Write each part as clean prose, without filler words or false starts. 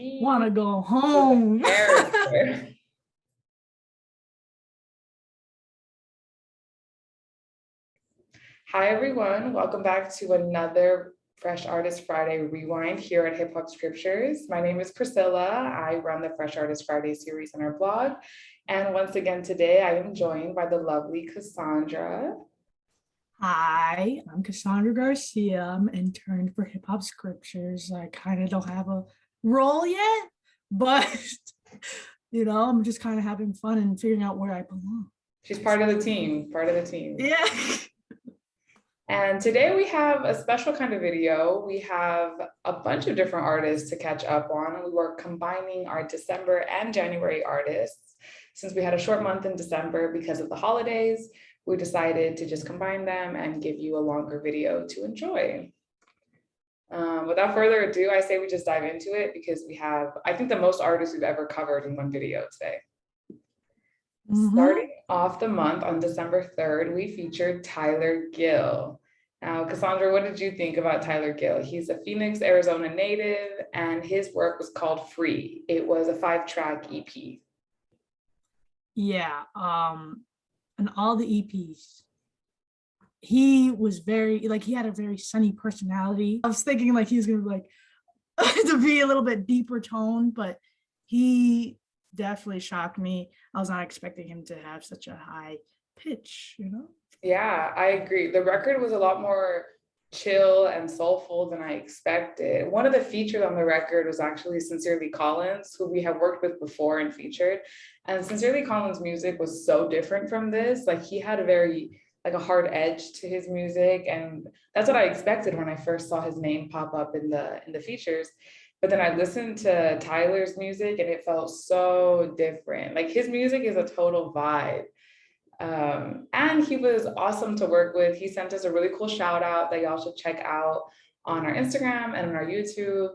She want to go home. Hi, everyone. Welcome back to another Fresh Artist Friday Rewind here at Hip Hop Scriptures. My name is Priscilla. I run the Fresh Artist Friday series on our blog. And once again today, I am joined by the lovely Cassandra. Hi, I'm Cassandra Garcia. I'm intern for Hip Hop Scriptures. I kind of don't have a role yet, but I'm just kind of having fun and figuring out where I belong. She's part of the team, Yeah. And today we have a special kind of video. We have a bunch of different artists to catch up on. We were combining our December and January artists. Since we had a short month in December because of the holidays, we decided to just combine them and give you a longer video to enjoy. Without further ado, I say we just dive into it because we have, I think, the most artists we've ever covered in one video today. Starting off the month on December 3rd, we featured Tyler Gill. Now, Cassandra, what did you think about Tyler Gill? He's a Phoenix, Arizona native, and his work was called Free. It was a 5-track EP. Yeah, and all the EPs, he was very, he had a very sunny personality. I was thinking he was gonna to be a little bit deeper tone, but he definitely shocked me. I was not expecting him to have such a high pitch, Yeah, I agree. The record was a lot more chill and soulful than I expected. One of the features on the record was actually Sincerely Collins, who we have worked with before and featured. And Sincerely Collins' music was so different from this. He had a very a hard edge to his music, and that's what I expected when I first saw his name pop up in the features. But then I listened to Tyler's music and it felt so different. His music is a total vibe. And he was awesome to work with. He sent us a really cool shout out that y'all should check out on our Instagram and on our YouTube.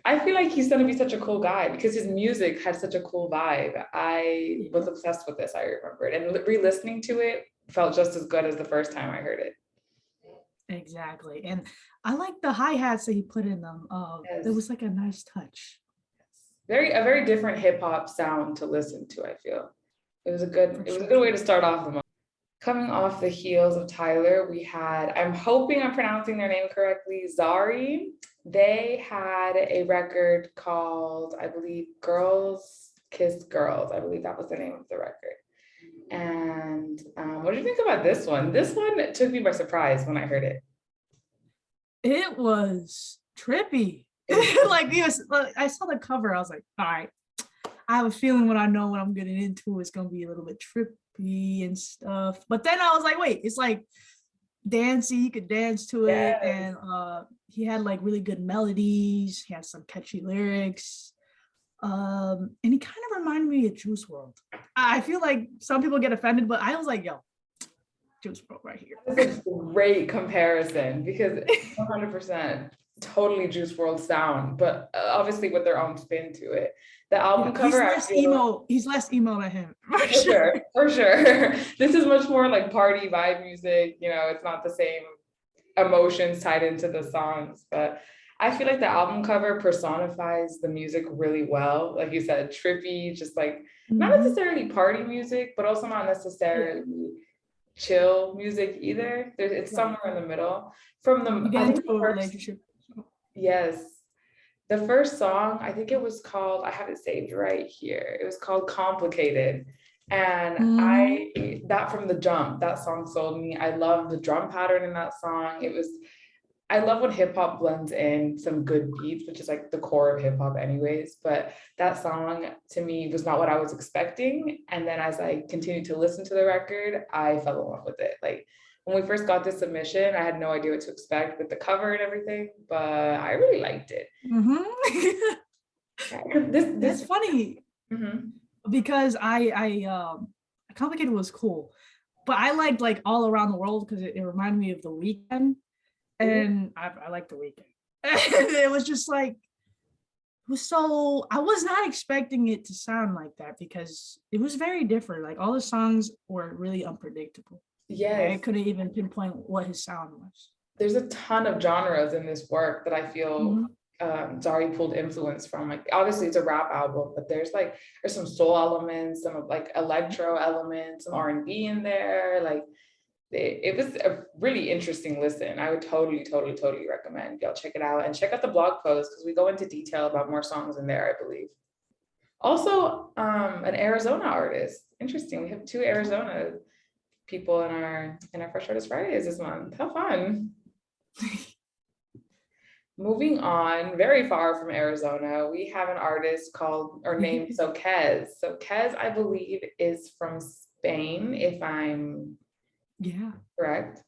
I feel like he's gonna be such a cool guy because his music had such a cool vibe. I was obsessed with this, I remembered. And re-listening to it felt just as good as the first time I heard it. Exactly. And I like the hi-hats that he put in them. Yes. It was a nice touch. Yes. A very different hip hop sound to listen to, I feel. It was a good way to start off the month. Coming off the heels of Tyler, we had, I'm hoping I'm pronouncing their name correctly, Xari. They had a record called, I believe, Girls Kiss Girls. I believe that was the name of the record. And what do you think about this one? This one took me by surprise when I heard it. It was trippy. I saw the cover. I was like, all right, I have a feeling when I know what I'm getting into, it's going to be a little bit trippy and stuff. But then I was like, wait, it's dancey. You could dance to it. Yes. And he had really good melodies. He had some catchy lyrics. And he kind of reminded me of Juice WRLD. I feel like some people get offended, but I was like, yo, Juice WRLD right here. That's a great comparison because 100% totally Juice WRLD sound, but obviously with their own spin to it. The album cover, he's less emo than him. For sure. This is much more party vibe music. It's not the same emotions tied into the songs, but I feel like the album cover personifies the music really well. Like you said, trippy, just not necessarily party music, but also not necessarily chill music either. It's somewhere in the middle. From the relationship. Yes. The first song, I think it was called, I have it saved right here. It was called Complicated. And that from the jump, that song sold me. I love the drum pattern in that song. I love when hip hop blends in some good beats, which is the core of hip hop anyways. But that song to me was not what I was expecting. And then as I continued to listen to the record, I fell in love with it. When we first got this submission, I had no idea what to expect with the cover and everything, but I really liked it. That's funny because I Complicated was cool, but I liked All Around the World because it reminded me of The Weeknd. And I like The Weeknd. It was just I was not expecting it to sound like that because it was very different. All the songs were really unpredictable. Yeah, I couldn't even pinpoint what his sound was. There's a ton of genres in this work that I feel Xari pulled influence from. Like obviously it's a rap album, but there's some soul elements, some like electro elements, some R&B in there. Like it was a really interesting listen. I would totally recommend y'all check it out and check out the blog post because we go into detail about more songs in there, I believe. Also, an Arizona artist. Interesting. We have two Arizona people in our Fresh Artist Fridays this month. How fun. Moving on, very far from Arizona, we have an artist named Sokez. Sokez, I believe, is from Spain, if I'm correct.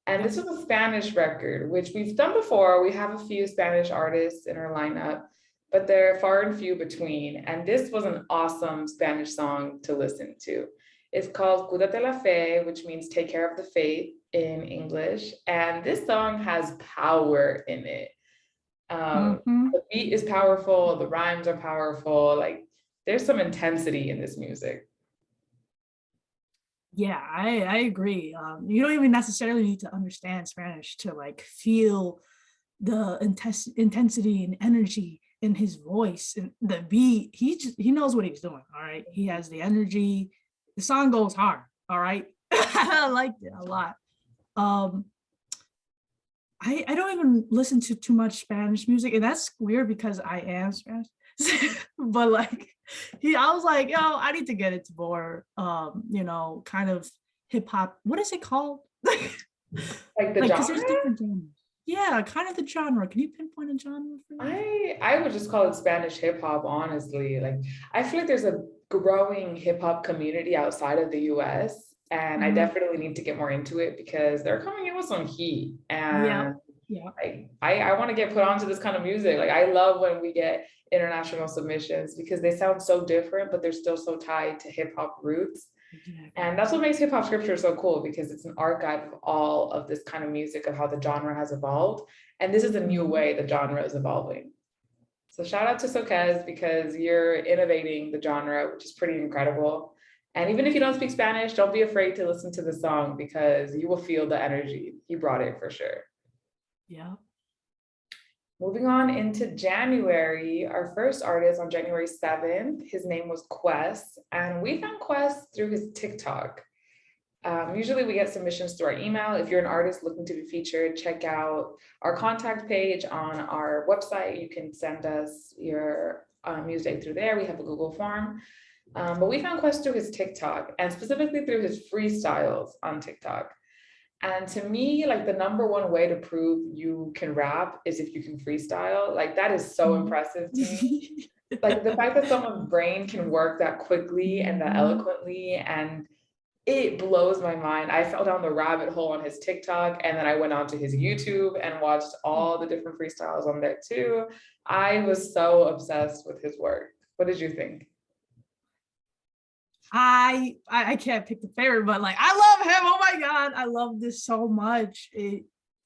And this was a Spanish record, which we've done before. We have a few Spanish artists in our lineup, but they're far and few between. And this was an awesome Spanish song to listen to. It's called Cuídate la Fe, which means take care of the faith in English. And this song has power in it. The beat is powerful, the rhymes are powerful. Like there's some intensity in this music. Yeah, I agree. You don't even necessarily need to understand Spanish to like feel the intensity and energy in his voice and the beat. He knows what he's doing. All right, he has the energy. The song goes hard. All right, I liked it a lot. I don't even listen to too much Spanish music, and that's weird because I am Spanish. But like I was like, yo, I need to get into more kind of hip hop. What is it called? Like the genre? There's different genres. Yeah, kind of the genre. Can you pinpoint a genre for me? I would just call it Spanish hip hop, honestly. Like I feel like there's a growing hip hop community outside of the US. And I definitely need to get more into it because they're coming in with some heat. And I want to get put onto this kind of music. Like I love when we get international submissions because they sound so different, but they're still so tied to hip hop roots. And that's what makes hip hop scripture so cool because it's an archive of all of this kind of music, of how the genre has evolved. And this is a new way the genre is evolving. So shout out to Sokez because you're innovating the genre, which is pretty incredible. And even if you don't speak Spanish, don't be afraid to listen to the song because you will feel the energy. He brought it for sure. Yeah. Moving on into January, our first artist on January 7th, his name was Quess. And we found Quess through his TikTok. Usually we get submissions through our email. If you're an artist looking to be featured, check out our contact page on our website. You can send us your music through there. We have a Google form. But we found Quess through his TikTok and specifically through his freestyles on TikTok. And to me, like the number one way to prove you can rap is if you can freestyle. Like that is so impressive to me. Like the fact that someone's brain can work that quickly and that eloquently, and it blows my mind. I fell down the rabbit hole on his TikTok and then I went onto his YouTube and watched all the different freestyles on there too. I was so obsessed with his work. What did you think? I can't pick the favorite, but like I love him. Oh my god, I love this so much.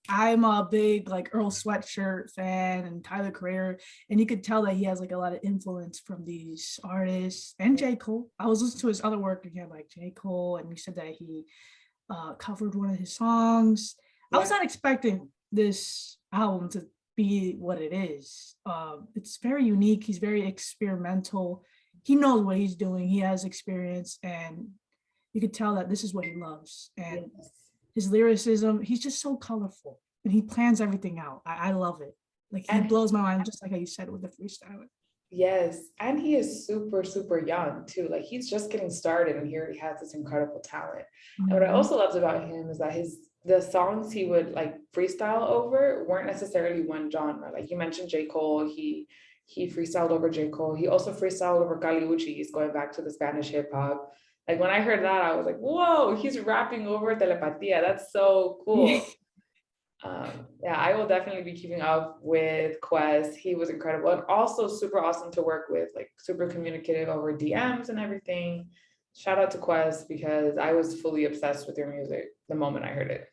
I'm a big like Earl Sweatshirt fan and Tyler Creator, and you could tell that he has like a lot of influence from these artists and J. Cole. I was listening to his other work again, like J. Cole, and he said that he covered one of his songs. I was not expecting this album to be what it is. It's very unique. He's very experimental. He knows what he's doing. He has experience, and you could tell that this is what he loves. And his lyricism, he's just so colorful, and he plans everything out. I love it. Like he blows my mind, just like how you said with the freestyle. Yes, and he is super young too. Like he's just getting started, and here he has this incredible talent. And what I also loved about him is that the songs he would like freestyle over weren't necessarily one genre. Like you mentioned J. Cole, he freestyled over J. Cole. He also freestyled over Caliuchis, going back to the Spanish hip hop. Like when I heard that, I was like, whoa, he's rapping over Telepatía. That's so cool. Yeah, I will definitely be keeping up with Quess. He was incredible and also super awesome to work with, like super communicative over DMs and everything. Shout out to Quess because I was fully obsessed with your music the moment I heard it.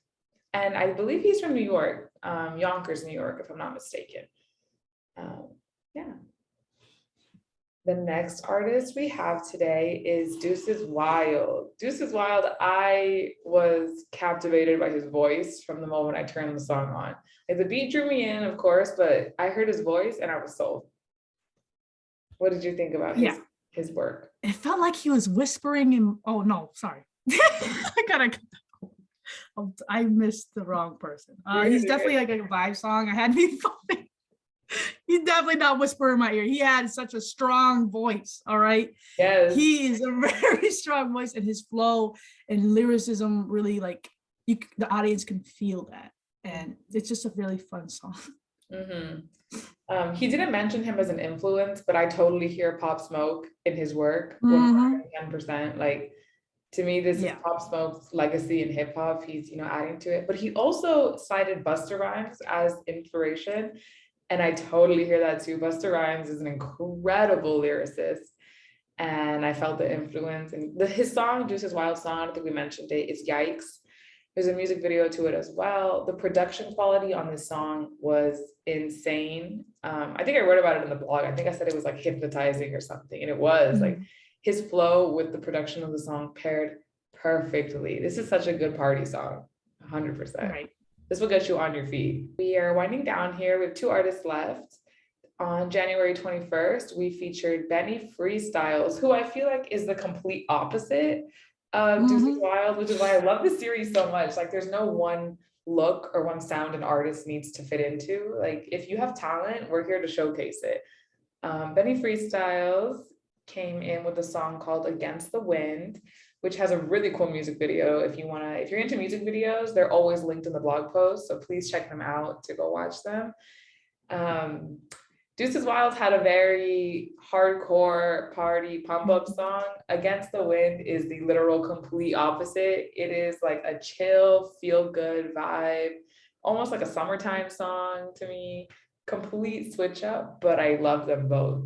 And I believe he's from New York, Yonkers, New York, if I'm not mistaken. Yeah. The next artist we have today is Deucez Wyled. Deucez Wyled, I was captivated by his voice from the moment I turned the song on. Like the beat drew me in, of course, but I heard his voice and I was sold. What did you think about his work? It felt like he was whispering in, oh no, sorry. I missed the wrong person. He's definitely like a vibe song. I had me falling. He's definitely not whispering in my ear. He had such a strong voice. All right. Yes. He is a very strong voice, and his flow and lyricism really like the audience can feel that. And it's just a really fun song. He didn't mention him as an influence, but I totally hear Pop Smoke in his work 110%. Like to me, this is Pop Smoke's legacy in hip hop. He's, you know, adding to it, but he also cited Busta Rhymes as inspiration. And I totally hear that too. Busta Rhymes is an incredible lyricist. And I felt the influence. And his song, Deucez Wyled song, I don't think we mentioned it, it's Yikes. There's a music video to it as well. The production quality on this song was insane. I think I wrote about it in the blog. I think I said it was like hypnotizing or something. And it was like his flow with the production of the song paired perfectly. This is such a good party song, 100%. Right. This will get you on your feet. We are winding down here. We have 2 artists left. On January 21st, we featured Benny Freestyles, who I feel like is the complete opposite of Deucez Wyled, which is why I love this series so much. Like there's no one look or one sound an artist needs to fit into. Like if you have talent, we're here to showcase it. Benny Freestyles came in with a song called Against the Wind, which has a really cool music video. If you're into music videos, they're always linked in the blog post. So please check them out to go watch them. Deucez Wyled had a very hardcore party pump up song. Against the Wind is the literal complete opposite. It is like a chill, feel good vibe, almost like a summertime song to me. Complete switch up, but I love them both.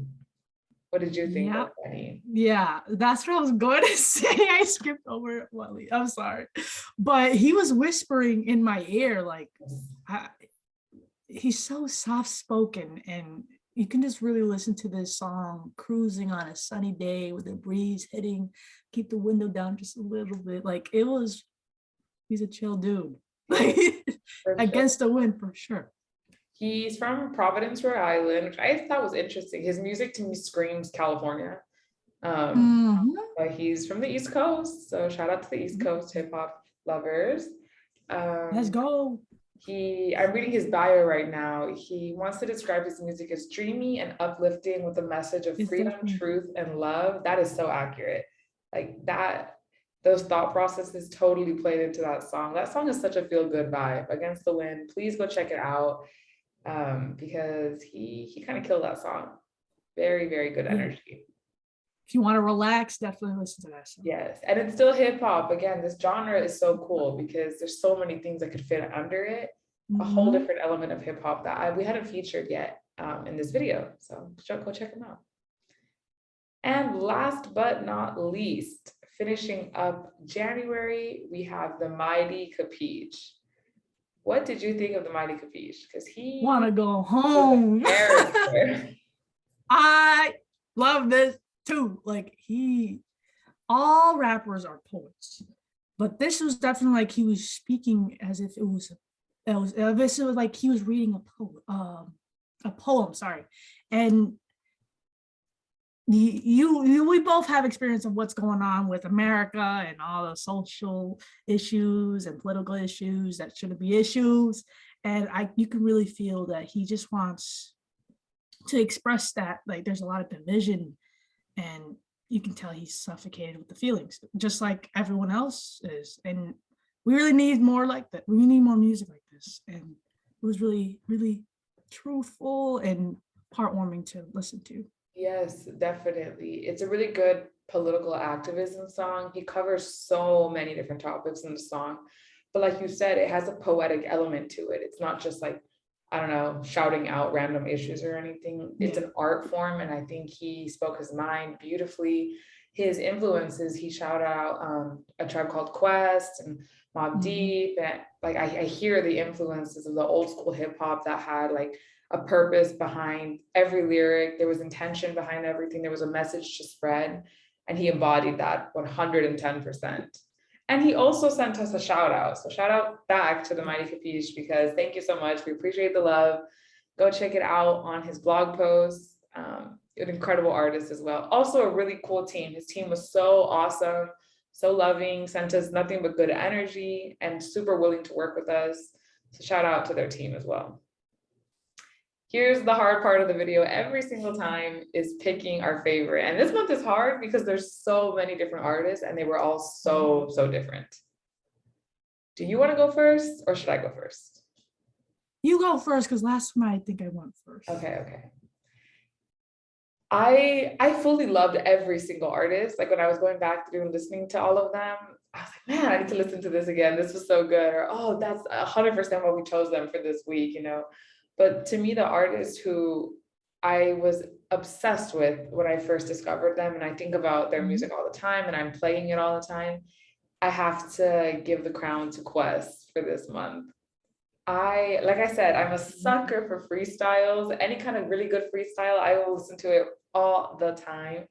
What did you think of Benny? Yeah, that's what I was going to say. I skipped over Wally. I'm sorry. But he was whispering in my ear, like he's so soft spoken, and you can just really listen to this song cruising on a sunny day with the breeze hitting, keep the window down just a little bit. Like he's a chill dude. Like Against the Wind for sure. He's from Providence, Rhode Island, which I thought was interesting. His music to me screams California. But he's from the East Coast. So shout out to the East Coast hip hop lovers. Let's go. I'm reading his bio right now. He wants to describe his music as dreamy and uplifting with a message of freedom, truth, and love. That is so accurate. Like that, those thought processes totally played into that song. That song is such a feel-good vibe. Against the Wind. Please go check it out. Because he kind of killed that song. Very, very good energy. If you want to relax, definitely listen to that song. Yes, and it's still hip hop. Again, this genre is so cool because there's so many things that could fit under it. A whole different element of hip hop that we hadn't featured yet in this video. So go check them out. And last but not least, finishing up January, we have the Mighty Capeech. What did you think of the Mighty Capeech? Because he want to go home. I love this too. Like all rappers are poets, but this was definitely like he was speaking as if it was like he was reading a poem. Sorry, and we both have experience of what's going on with America and all the social issues and political issues that shouldn't be issues. And you can really feel that he just wants to express that, like there's a lot of division, and you can tell he's suffocated with the feelings, just like everyone else is. And we really need more like that. We need more music like this. And it was really, really truthful and heartwarming to listen to. Yes, definitely. It's a really good political activism song. He covers so many different topics in the song. But like you said, it has a poetic element to it. It's not just like, I don't know, shouting out random issues or anything. It's an art form. And I think he spoke his mind beautifully. His influences, he shouted out A Tribe Called Quess and Mobb Deep. And like I hear the influences of the old school hip hop that had like a purpose behind every lyric. There was intention behind everything. There was a message to spread, and he embodied that 110%. And he also sent us a shout out. So shout out back to the Mighty Capeech, because thank you so much. We appreciate the love. Go check it out on his blog post. An incredible artist as well. Also a really cool team. His team was so awesome, so loving, sent us nothing but good energy, and super willing to work with us. So shout out to their team as well. Here's the hard part of the video every single time, is picking our favorite. And this month is hard because there's so many different artists and they were all so different. Do you want to go first or should I go first? You go first, because last time I think I went first. Okay. I fully loved every single artist. Like when I was going back through and listening to all of them, I was like, man, I need to listen to this again. This was so good. Or, oh, that's 100% why we chose them for this week, you know? But to me, the artist who I was obsessed with when I first discovered them, and I think about their music all the time, and I'm playing it all the time, I have to give the crown to Quess for this month. Like I said, I'm a sucker for freestyles. Any kind of really good freestyle, I will listen to it all the time.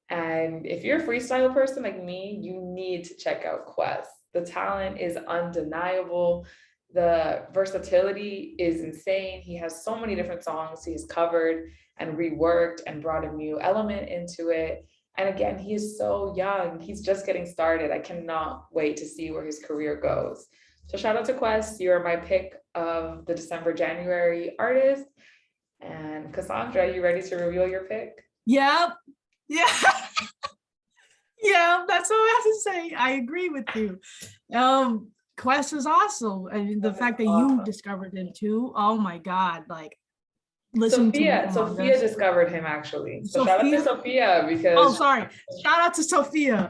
And if you're a freestyle person like me, you need to check out Quess. The talent is undeniable. The versatility is insane. He has so many different songs he's covered and reworked and brought a new element into it. And again, he is so young. He's just getting started. I cannot wait to see where his career goes. So shout out to Quess. You are my pick of the December-January artist. And Cassandra, are you ready to reveal your pick? Yep. Yeah. Yeah, that's what I have to say. I agree with you. Quest was awesome. And the fact that you discovered him too. Oh my God. Like, listen to Sophia discovered him actually. So shout out to Sophia because shout out to Sophia.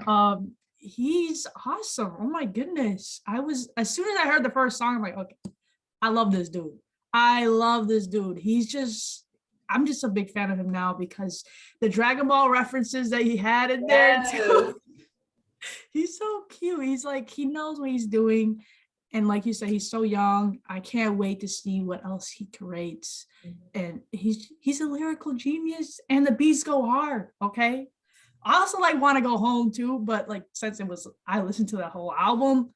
He's awesome. Oh my goodness. As soon as I heard the first song, I'm like, okay, I love this dude. I'm just a big fan of him now because the Dragon Ball references that he had in there too. He's so cute. He's like, he knows what he's doing. And like you said, he's so young. I can't wait to see what else he creates. And he's a lyrical genius, and the beats go hard. Okay. I also like want to go home too, but like since I listened to that whole album,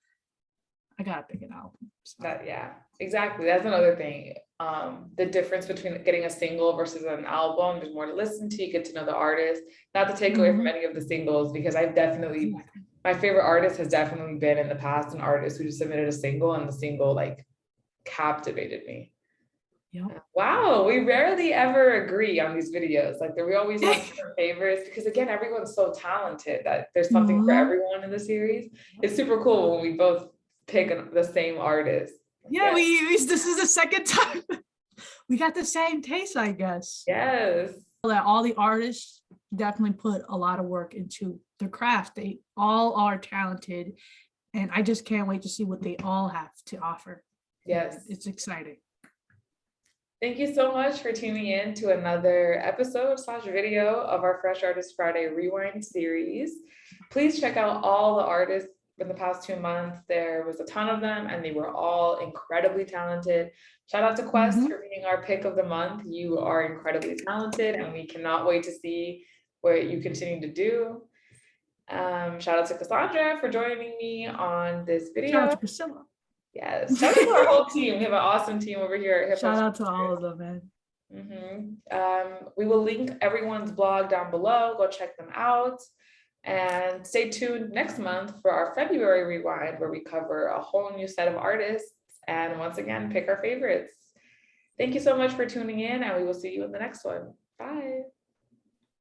I gotta pick an album. So. Yeah, exactly. That's another thing. The difference between getting a single versus an album, there's more to listen to. You get to know the artist. Not to take away from any of the singles, because my favorite artist has definitely been in the past an artist who just submitted a single, and the single like captivated me. Yep. Wow, we rarely ever agree on these videos. Like we always have different favorites, because again, everyone's so talented that there's something for everyone in the series. It's super cool when we both pick the same artist. Yeah, this is the second time we got the same taste, I guess. Yes. That all the artists definitely put a lot of work into their craft. They all are talented, and I just can't wait to see what they all have to offer. Yes. It's exciting. Thank you so much for tuning in to another episode / video of our Fresh Artist Friday Rewind series. Please check out all the artists in the past 2 months. There was a ton of them, and they were all incredibly talented. Shout out to Quess for being our pick of the month. You are incredibly talented, and we cannot wait to see what you continue to do. Shout out to Cassandra for joining me on this video. Shout out to Priscilla. Yes, shout out to our whole team. We have an awesome team over here at Hip Hop. Shout out to all of them, man. We will link everyone's blog down below. Go check them out. And stay tuned next month for our February Rewind, where we cover a whole new set of artists and once again pick our favorites. Thank you so much for tuning in, and we will see you in the next one. Bye.